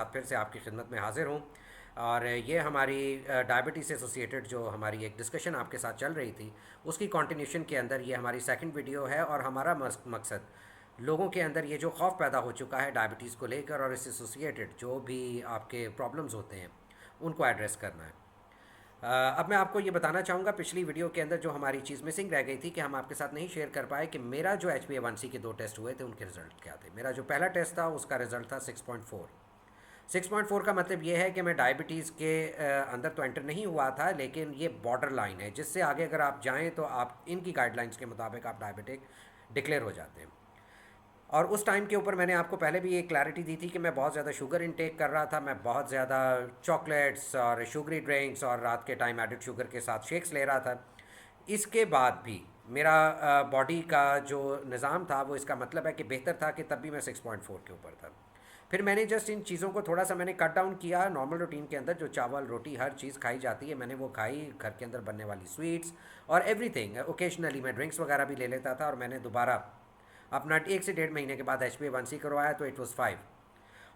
फिर से आपकी खिदमत में हाजिर हूँ। और ये हमारी डायबिटीज़ से एसोसिएटेड जो हमारी एक डिस्कशन आपके साथ चल रही थी, उसकी कंटिन्यूशन के अंदर ये हमारी सेकंड वीडियो है। और हमारा मकसद लोगों के अंदर ये जो खौफ पैदा हो चुका है डायबिटीज़ को लेकर और इससे एसोसिएटेड जो भी आपके प्रॉब्लम्स होते हैं उनको एड्रेस करना है। अब मैं आपको ये बताना चाहूँगा, पिछली वीडियो के अंदर जो हमारी चीज़ मिसिंग रह गई थी कि हम आपके साथ नहीं शेयर कर पाए कि मेरा जो HbA1c के 2 टेस्ट हुए थे उनके रिज़ल्ट क्या थे। मेरा जो पहला टेस्ट था उसका रिज़ल्ट था 6.4। 6.4 का मतलब ये है कि मैं डायबिटीज़ के अंदर तो एंटर नहीं हुआ था, लेकिन ये बॉर्डर लाइन है जिससे आगे अगर आप जाएँ तो आप इनकी गाइडलाइंस के मुताबिक आप डायबिटिक डिक्लेयर हो जाते हैं। और उस टाइम के ऊपर मैंने आपको पहले भी एक क्लैरिटी दी थी कि मैं बहुत ज़्यादा शुगर इनटेक कर रहा था, मैं बहुत ज़्यादा चॉकलेट्स और शुगरी ड्रिंक्स और रात के टाइम एडिड शुगर के साथ शेक्स ले रहा था। इसके बाद भी मेरा बॉडी का जो निज़ाम था वो इसका मतलब है कि बेहतर था कि तब भी मैं 6.4 के ऊपर था। फिर मैंने जस्ट इन चीज़ों को थोड़ा सा मैंने कट डाउन किया। नॉर्मल रूटीन के अंदर जो चावल रोटी हर चीज़ खाई जाती है मैंने वो खाई, घर के अंदर बनने वाली स्वीट्स और एवरीथिंग। ओकेजनली मैं ड्रिंक्स वगैरह भी ले लेता था। और मैंने दोबारा अपना 1 से 1.5 महीने के बाद HbA1c करवाया तो इट वाज 5।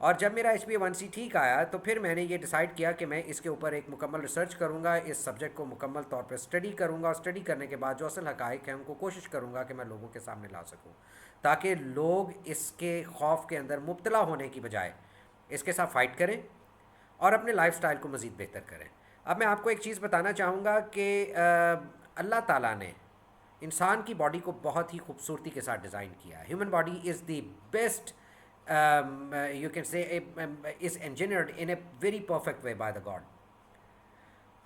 और जब मेरा HbA1c ठीक आया तो फिर मैंने ये डिसाइड किया कि मैं इसके ऊपर एक मुकम्मल रिसर्च करूँगा, इस सब्जेक्ट को मुकम्मल तौर पर स्टडी करूँगा और स्टडी करने के बाद जो असल हक़ाइक़ हैं उनको कोशिश करूँगा कि मैं लोगों के सामने ला सकूँ, ताकि लोग इसके खौफ के अंदर मुब्तला होने की बजाय इसके साथ फ़ाइट करें और अपने लाइफस्टाइल को मज़ीद बेहतर करें। अब मैं आपको एक चीज़ बताना चाहूँगा कि अल्लाह ताला ने इंसान की बॉडी को बहुत ही खूबसूरती के साथ डिज़ाइन किया है। Human body is the best, you can say is engineered in a very perfect way by the God.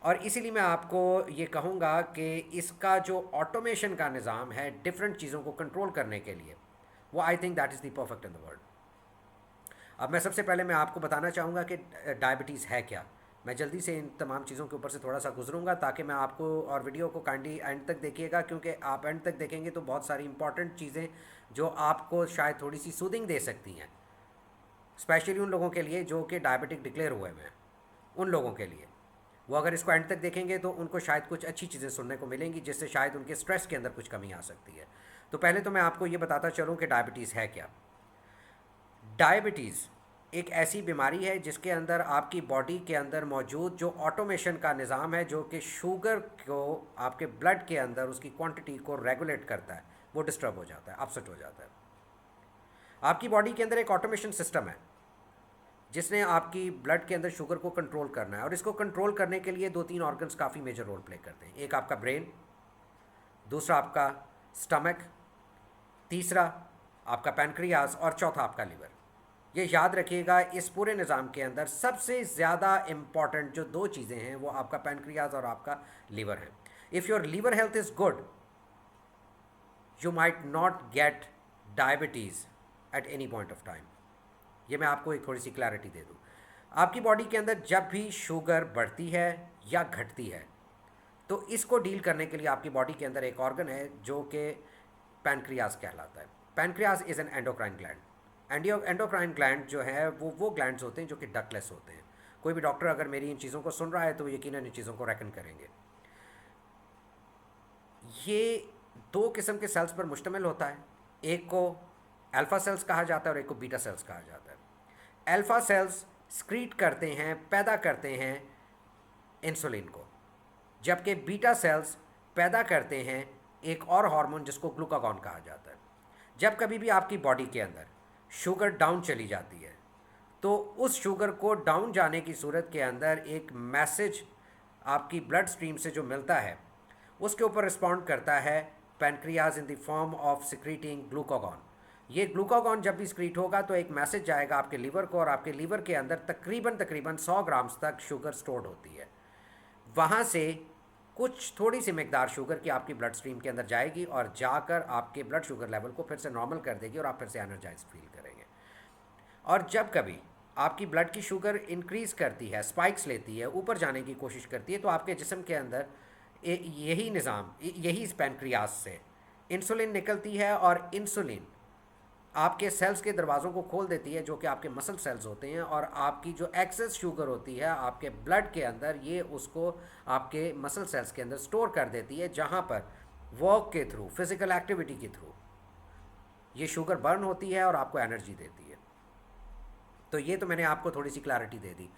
और इसीलिए मैं आपको ये कहूँगा कि इसका जो ऑटोमेशन का निज़ाम है डिफरेंट चीज़ों को कंट्रोल करने के लिए, वो I think that is the perfect in the world. अब मैं सबसे पहले मैं आपको बताना चाहूँगा कि डायबिटीज़ है क्या। मैं जल्दी से इन तमाम चीज़ों के ऊपर से थोड़ा सा गुजरूँगा ताकि मैं आपको, और वीडियो को काइंडली एंड तक देखिएगा क्योंकि आप एंड तक देखेंगे तो बहुत सारी इंपॉर्टेंट चीज़ें जो आपको शायद थोड़ी सी सूदिंग दे सकती हैं, स्पेशली उन लोगों के लिए जो कि डायबिटिक डिक्लेयर हुए हैं। उन लोगों के लिए वो अगर इसको एंड तक देखेंगे तो उनको शायद कुछ अच्छी चीज़ें सुनने को मिलेंगी जिससे शायद उनके स्ट्रेस के अंदर कुछ कमी आ सकती है। तो पहले तो मैं आपको ये बताता चलूँ कि डायबिटीज़ है क्या। डायबिटीज़ एक ऐसी बीमारी है जिसके अंदर आपकी बॉडी के अंदर मौजूद जो ऑटोमेशन का निज़ाम है, जो कि शुगर को आपके ब्लड के अंदर उसकी क्वांटिटी को रेगुलेट करता है, वो डिस्टर्ब हो जाता है, अपसेट हो जाता है। आपकी बॉडी के अंदर एक ऑटोमेशन सिस्टम है जिसने आपकी ब्लड के अंदर शुगर को कंट्रोल करना है। और इसको कंट्रोल करने के लिए 2-3 ऑर्गन्स काफ़ी मेजर रोल प्ले करते हैं। एक आपका ब्रेन, दूसरा आपका स्टमक, तीसरा आपका पैनक्रियाज और चौथा आपका लिवर। ये याद रखिएगा, इस पूरे निज़ाम के अंदर सबसे ज़्यादा इम्पॉर्टेंट जो 2 चीज़ें हैं वो आपका पैनक्रियाज और आपका लिवर है। If your liver health is good, you might not gate diabetes at any point of time. ये मैं आपको एक थोड़ी सी क्लैरिटी दे दूँ। आपकी बॉडी के अंदर जब भी शुगर बढ़ती है या घटती है तो इसको डील करने के लिए आपकी बॉडी के अंदर एक ऑर्गन है जो कि पैनक्रियाज कहलाता है। Pancreas is an endocrine gland. Endocrine gland जो है वो ग्लैंड्स होते हैं जो कि डकलेस होते हैं। कोई भी डॉक्टर अगर मेरी इन चीज़ों को सुन रहा है तो यकीनन इन चीज़ों को रेकन करेंगे। ये 2 किस्म के सेल्स पर मुश्तमिल होता है। एक को अल्फ़ा सेल्स कहा जाता है और एक को बीटा सेल्स कहा जाता है। अल्फ़ा सेल्स स्क्रीट करते हैं, पैदा करते हैं इंसुलिन को, जबकि बीटा सेल्स पैदा करते हैं एक और हार्मोन जिसको ग्लूकागॉन कहा जाता है। जब कभी भी आपकी बॉडी के अंदर शुगर डाउन चली जाती है तो उस शुगर को डाउन जाने की सूरत के अंदर एक मैसेज आपकी ब्लड स्ट्रीम से जो मिलता है उसके ऊपर रिस्पॉन्ड करता है pancreas in the form of secreting glucagon. ये ग्लूकागॉन जब भी सिक्रीट होगा तो एक मैसेज जाएगा आपके लीवर को, और आपके लीवर के अंदर तकरीबन 100 ग्राम्स तक शुगर स्टोर्ड होती है। वहाँ से कुछ थोड़ी सी मकदार शुगर की आपकी ब्लड स्ट्रीम के अंदर जाएगी और जाकर आपके ब्लड शुगर लेवल को फिर से नॉर्मल कर देगी और आप फिर से एनर्जाइज फील करेंगे। और जब कभी आपकी ब्लड की शुगर इंक्रीज़ करती है, स्पाइक्स लेती है, ऊपर जाने की कोशिश करती है, तो आपके जिस्म के अंदर यही निज़ाम, यही पैनक्रियाज से इंसुलिन निकलती है और इंसुलिन आपके सेल्स के दरवाज़ों को खोल देती है जो कि आपके मसल सेल्स होते हैं। और आपकी जो एक्सेस शुगर होती है आपके ब्लड के अंदर, ये उसको आपके मसल सेल्स के अंदर स्टोर कर देती है, जहाँ पर वॉक के थ्रू, फिज़िकल एक्टिविटी के थ्रू ये शुगर बर्न होती है और आपको एनर्जी देती है। तो ये तो मैंने आपको थोड़ी सी क्लैरिटी दे दी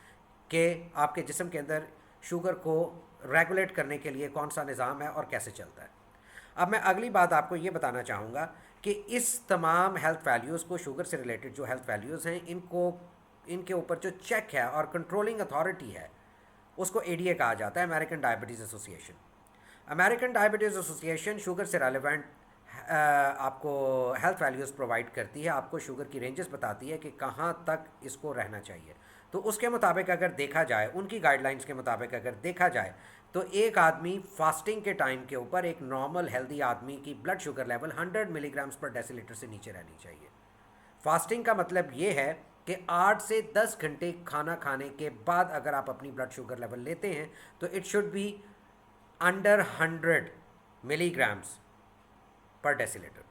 कि आपके जिस्म के अंदर शुगर को रेगुलेट करने के लिए कौन सा निज़ाम है और कैसे चलता है। अब मैं अगली बात आपको ये बताना चाहूँगा कि इस तमाम हेल्थ वैल्यूज़ को, शुगर से रिलेटेड जो हेल्थ वैल्यूज़ हैं, इनको, इनके ऊपर जो चेक है और कंट्रोलिंग अथॉरिटी है उसको एडीए कहा जाता है, American diabetes association. American diabetes association sugar से रेलेवेंट आपको हेल्थ वैल्यूज़ प्रोवाइड करती है, आपको शुगर की रेंजेस बताती है कि कहाँ तक इसको रहना चाहिए। तो उसके मुताबिक अगर देखा जाए, उनकी गाइडलाइंस के मुताबिक अगर देखा जाए, तो एक आदमी फास्टिंग के टाइम के ऊपर, एक नॉर्मल हेल्दी आदमी की ब्लड शुगर लेवल 100 मिलीग्राम्स पर डेसीलीटर से नीचे रहनी चाहिए। फास्टिंग का मतलब ये है कि 8 से 10 घंटे खाना खाने के बाद अगर आप अपनी ब्लड शुगर लेवल लेते हैं तो it should be under 100 milligrams पर डेसीलीटर।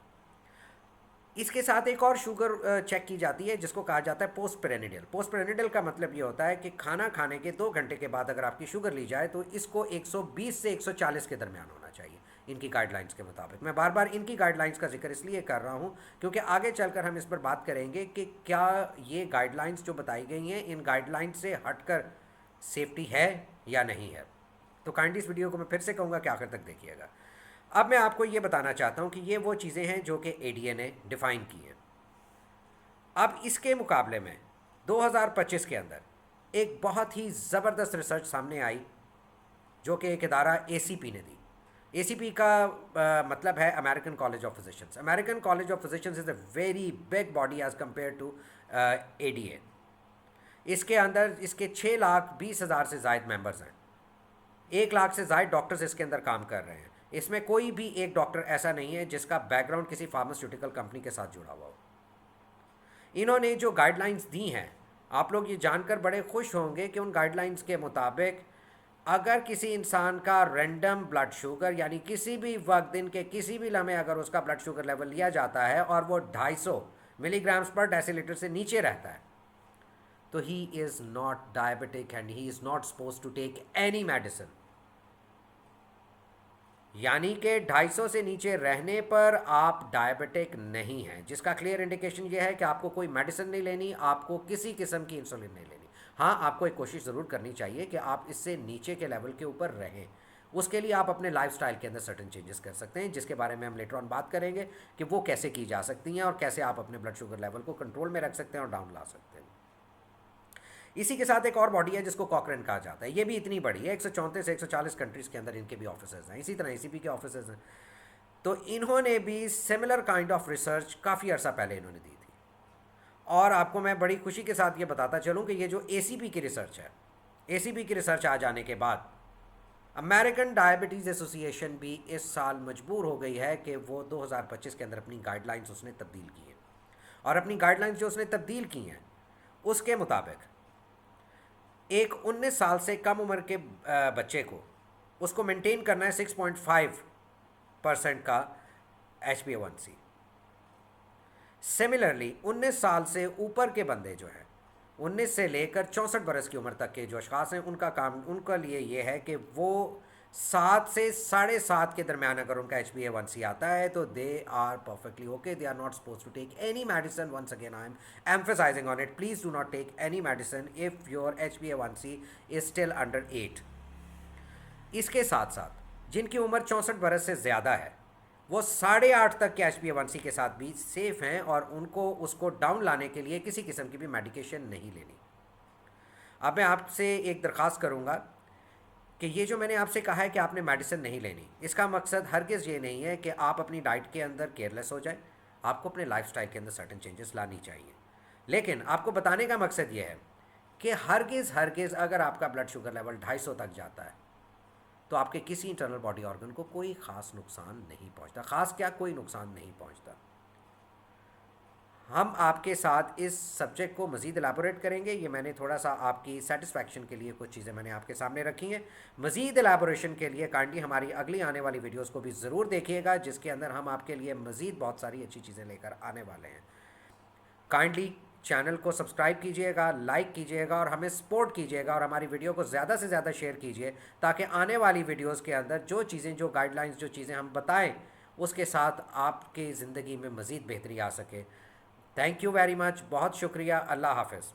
इसके साथ एक और शुगर चेक की जाती है जिसको कहा जाता है पोस्ट पेरेनिडियल। पोस्ट पेरेनिडियल का मतलब ये होता है कि खाना खाने के 2 घंटे के बाद अगर आपकी शुगर ली जाए तो इसको 120 से 140 के दरमियान होना चाहिए इनकी गाइडलाइंस के मुताबिक। मैं बार बार इनकी गाइडलाइंस का जिक्र इसलिए कर रहा हूँ क्योंकि आगे चलकर हम इस पर बात करेंगे कि क्या ये गाइडलाइंस जो बताई गई हैं, इन गाइडलाइंस से हटकर सेफ्टी है या नहीं है। तो काइंडली इस वीडियो को मैं फिर से कहूँगा कि आखिर तक देखिएगा। अब मैं आपको ये बताना चाहता हूँ कि ये वो चीज़ें हैं जो कि एडीए ने डिफ़ाइन की हैं। अब इसके मुकाबले में 2025 के अंदर एक बहुत ही ज़बरदस्त रिसर्च सामने आई जो कि एक इदारा एसीपी ने दी। एसीपी का मतलब है American college of physicians. American college of physicians is a very big body as compare to ADA. इसके अंदर इसके 6,20,000 से ज़ायद मेंबर्स हैं। 1 लाख से ज़ायद डॉक्टर्स इसके अंदर काम कर रहे हैं। इसमें कोई भी एक डॉक्टर ऐसा नहीं है जिसका बैकग्राउंड किसी फार्मास्यूटिकल कंपनी के साथ जुड़ा हुआ हो। इन्होंने जो गाइडलाइंस दी हैं, आप लोग ये जानकर बड़े खुश होंगे कि उन गाइडलाइंस के मुताबिक अगर किसी इंसान का रैंडम ब्लड शुगर, यानी किसी भी वक्त दिन के किसी भी लम्हे अगर उसका ब्लड शुगर लेवल लिया जाता है और वो 250 मिलीग्राम्स पर डेसीलीटर से नीचे रहता है तो he is not diabetic and he is not suppose to take any medicine. यानी कि 250 से नीचे रहने पर आप डायबिटिक नहीं हैं, जिसका क्लियर इंडिकेशन ये है कि आपको कोई मेडिसिन नहीं लेनी, आपको किसी किस्म की इंसुलिन नहीं लेनी। हाँ, आपको एक कोशिश ज़रूर करनी चाहिए कि आप इससे नीचे के लेवल के ऊपर रहें। उसके लिए आप अपने लाइफस्टाइल के अंदर सर्टेन चेंजेस कर सकते हैं, जिसके बारे में हम लेटर ऑन बात करेंगे कि वो कैसे की जा सकती हैं और कैसे आप अपने ब्लड शुगर लेवल को कंट्रोल में रख सकते हैं और डाउन ला सकते हैं। इसी के साथ एक और बॉडी है जिसको कॉकरेन कहा जाता है। ये भी इतनी बड़ी है, 134 से 140 कंट्रीज़ के अंदर इनके भी ऑफिसर्स हैं। इसी तरह एसीपी के ऑफिसर्स हैं। तो इन्होंने भी सिमिलर काइंड ऑफ रिसर्च काफ़ी अर्सा पहले इन्होंने दी थी। और आपको मैं बड़ी खुशी के साथ ये बताता चलूँ कि ये जो एसीपी की रिसर्च है, एसीपी की रिसर्च आ जाने के बाद अमेरिकन डायबिटीज़ एसोसिएशन भी इस साल मजबूर हो गई है कि वो 2025 के अंदर अपनी गाइडलाइंस उसने तब्दील की हैं। और अपनी गाइडलाइंस जो उसने तब्दील की हैं उसके मुताबिक एक 19 साल से कम उम्र के बच्चे को उसको मेंटेन करना है 6.5% का HbA1c। सिमिलरली 19 साल से ऊपर के बंदे जो हैं, 19 से लेकर 64 बरस की उम्र तक के जो अशखास हैं, उनका काम, उनका लिए ये है कि वो 7 से 7.5 के दरमियान अगर उनका HbA1c आता है तो they are perfectly okay, they are not suppose to take any medicine. Once again I am emphasising on it, please do not take any medicine if your HbA1c is still under 8। इसके साथ साथ जिनकी उम्र 64 बरस से ज़्यादा है वो 8.5 तक के HbA1c के साथ भी सेफ़ हैं और उनको उसको डाउन लाने के लिए किसी किस्म की भी मेडिकेशन नहीं लेनी। अब मैं आपसे एक दरख्वास्त करूँगा कि ये जो मैंने आपसे कहा है कि आपने मेडिसिन नहीं लेनी, इसका मकसद हरगिज़ ये नहीं है कि आप अपनी डाइट के अंदर केयरलेस हो जाए। आपको अपने लाइफस्टाइल के अंदर सर्टेन चेंजेस लानी चाहिए। लेकिन आपको बताने का मकसद ये है कि हरगिज़ अगर आपका ब्लड शुगर लेवल 250 तक जाता है तो आपके किसी इंटरनल बॉडी ऑर्गन को कोई ख़ास नुकसान नहीं पहुंचता। ख़ास क्या, कोई नुकसान नहीं पहुंचता। हम आपके साथ इस सब्जेक्ट को मज़ीद एलाबोरेट करेंगे। ये मैंने थोड़ा सा आपकी सेटिस्फैक्शन के लिए कुछ चीज़ें मैंने आपके सामने रखी हैं। मज़ीद एलाबोरेशन के लिए काइंडली हमारी अगली आने वाली वीडियोस को भी ज़रूर देखिएगा, जिसके अंदर हम आपके लिए मज़ीद बहुत सारी अच्छी चीज़ें लेकर आने वाले हैं। काइंडली चैनल को सब्सक्राइब कीजिएगा, लाइक कीजिएगा और हमें सपोर्ट कीजिएगा और हमारी वीडियो को ज़्यादा से ज़्यादा शेयर कीजिए ताकि आने वाली वीडियोस के अंदर जो चीज़ें, जो गाइडलाइंस, जो चीज़ें हम बताएं उसके साथ आपकी ज़िंदगी में मज़ीद बेहतरी आ सके। थैंक यू वेरी मच, बहुत शुक्रिया। अल्लाह हाफ़िज़।